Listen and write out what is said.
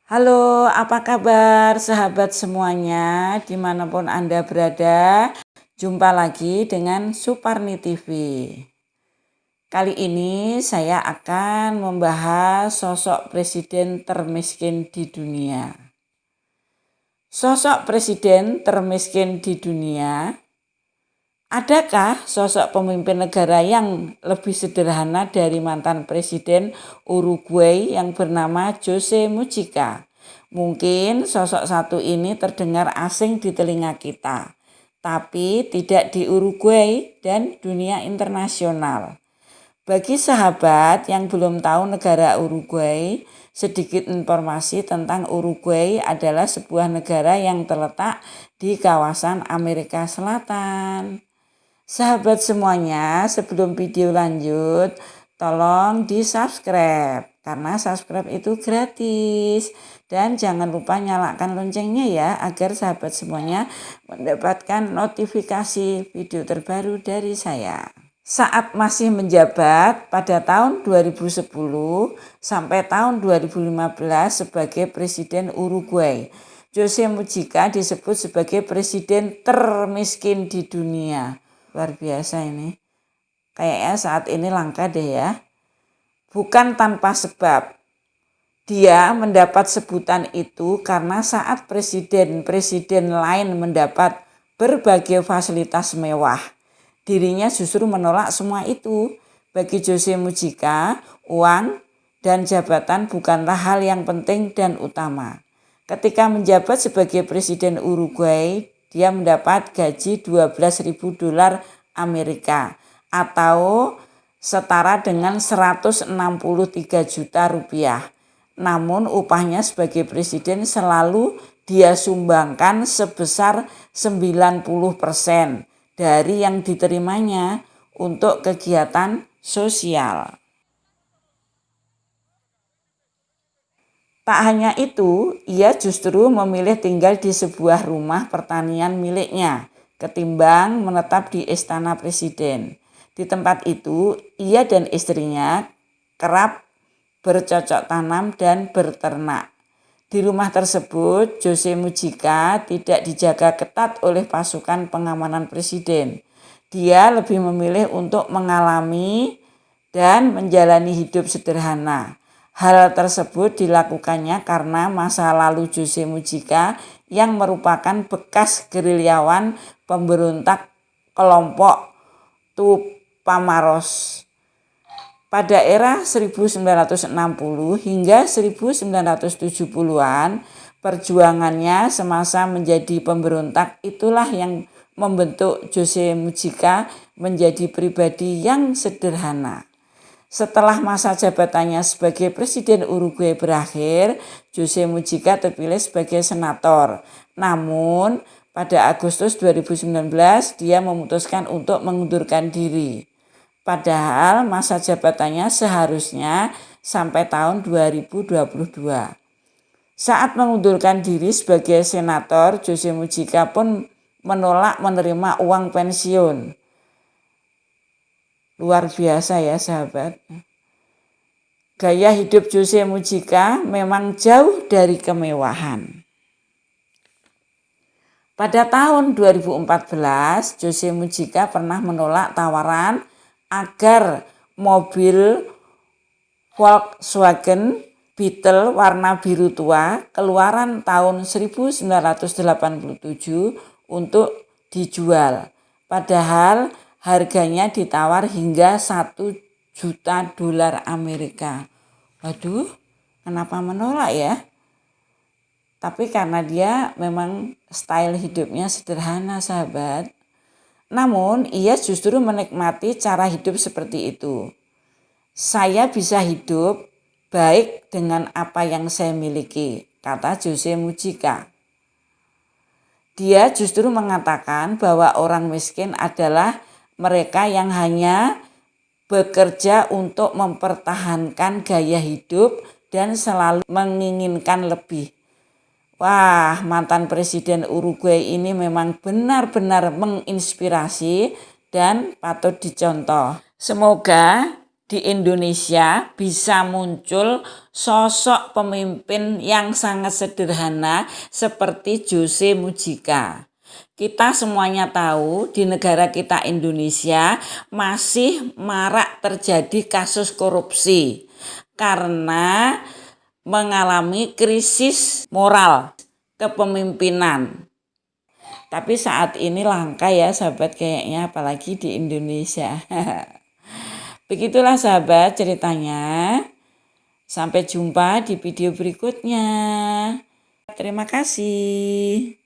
Halo, apa kabar sahabat semuanya dimanapun Anda berada? Jumpa lagi dengan Suparni TV. Kali ini saya akan membahas sosok presiden termiskin di dunia. Sosok presiden termiskin di dunia. Adakah sosok pemimpin negara yang lebih sederhana dari mantan presiden Uruguay yang bernama Jose Mujica? Mungkin sosok satu ini terdengar asing di telinga kita, tapi tidak di Uruguay dan dunia internasional. Bagi sahabat yang belum tahu negara Uruguay, sedikit informasi tentang Uruguay adalah sebuah negara yang terletak di kawasan Amerika Selatan. Sahabat semuanya, sebelum video lanjut, tolong di-subscribe karena subscribe itu gratis. Dan jangan lupa nyalakan loncengnya ya, agar sahabat semuanya mendapatkan notifikasi video terbaru dari saya. Saat masih menjabat pada tahun 2010 sampai tahun 2015 sebagai Presiden Uruguay, Jose Mujica disebut sebagai presiden termiskin di dunia. Luar biasa ini. Kayaknya saat ini langka deh ya. Bukan tanpa sebab. Dia mendapat sebutan itu karena saat presiden-presiden lain mendapat berbagai fasilitas mewah, dirinya justru menolak semua itu. Bagi Jose Mujica, uang dan jabatan bukanlah hal yang penting dan utama. Ketika menjabat sebagai presiden Uruguay, dia mendapat gaji $12.000 Amerika atau setara dengan 163 juta rupiah. Namun upahnya sebagai presiden selalu dia sumbangkan sebesar 90% dari yang diterimanya untuk kegiatan sosial. Tak hanya itu, ia justru memilih tinggal di sebuah rumah pertanian miliknya ketimbang menetap di istana presiden. Di tempat itu, ia dan istrinya kerap bercocok tanam dan berternak. Di rumah tersebut, Jose Mujica tidak dijaga ketat oleh pasukan pengamanan presiden. Dia lebih memilih untuk mengalami dan menjalani hidup sederhana. Hal tersebut dilakukannya karena masa lalu Jose Mujica yang merupakan bekas gerilyawan pemberontak kelompok Tupamaros. Pada era 1960 hingga 1970-an, perjuangannya semasa menjadi pemberontak itulah yang membentuk Jose Mujica menjadi pribadi yang sederhana. Setelah masa jabatannya sebagai Presiden Uruguay berakhir, Jose Mujica terpilih sebagai senator. Namun, pada Agustus 2019 dia memutuskan untuk mengundurkan diri. Padahal masa jabatannya seharusnya sampai tahun 2022. Saat mengundurkan diri sebagai senator, Jose Mujica pun menolak menerima uang pensiun. Luar biasa ya sahabat. Gaya hidup Jose Mujica memang jauh dari kemewahan. Pada tahun 2014, Jose Mujica pernah menolak tawaran agar mobil Volkswagen Beetle warna biru tua keluaran tahun 1987 untuk dijual. Padahal harganya ditawar hingga 1 juta dolar Amerika. Waduh, kenapa menolak ya? Tapi karena dia memang style hidupnya sederhana sahabat. Namun ia justru menikmati cara hidup seperti itu. Saya bisa hidup baik dengan apa yang saya miliki, kata Jose Mujica. Dia justru mengatakan bahwa orang miskin adalah mereka yang hanya bekerja untuk mempertahankan gaya hidup dan selalu menginginkan lebih. Wah, mantan presiden Uruguay ini memang benar-benar menginspirasi dan patut dicontoh. Semoga di Indonesia bisa muncul sosok pemimpin yang sangat sederhana seperti Jose Mujica. Kita semuanya tahu di negara kita Indonesia masih marak terjadi kasus korupsi karena mengalami krisis moral kepemimpinan. Tapi saat ini langka ya sahabat kayaknya, apalagi di Indonesia. Begitulah sahabat ceritanya. Sampai jumpa di video berikutnya. Terima kasih.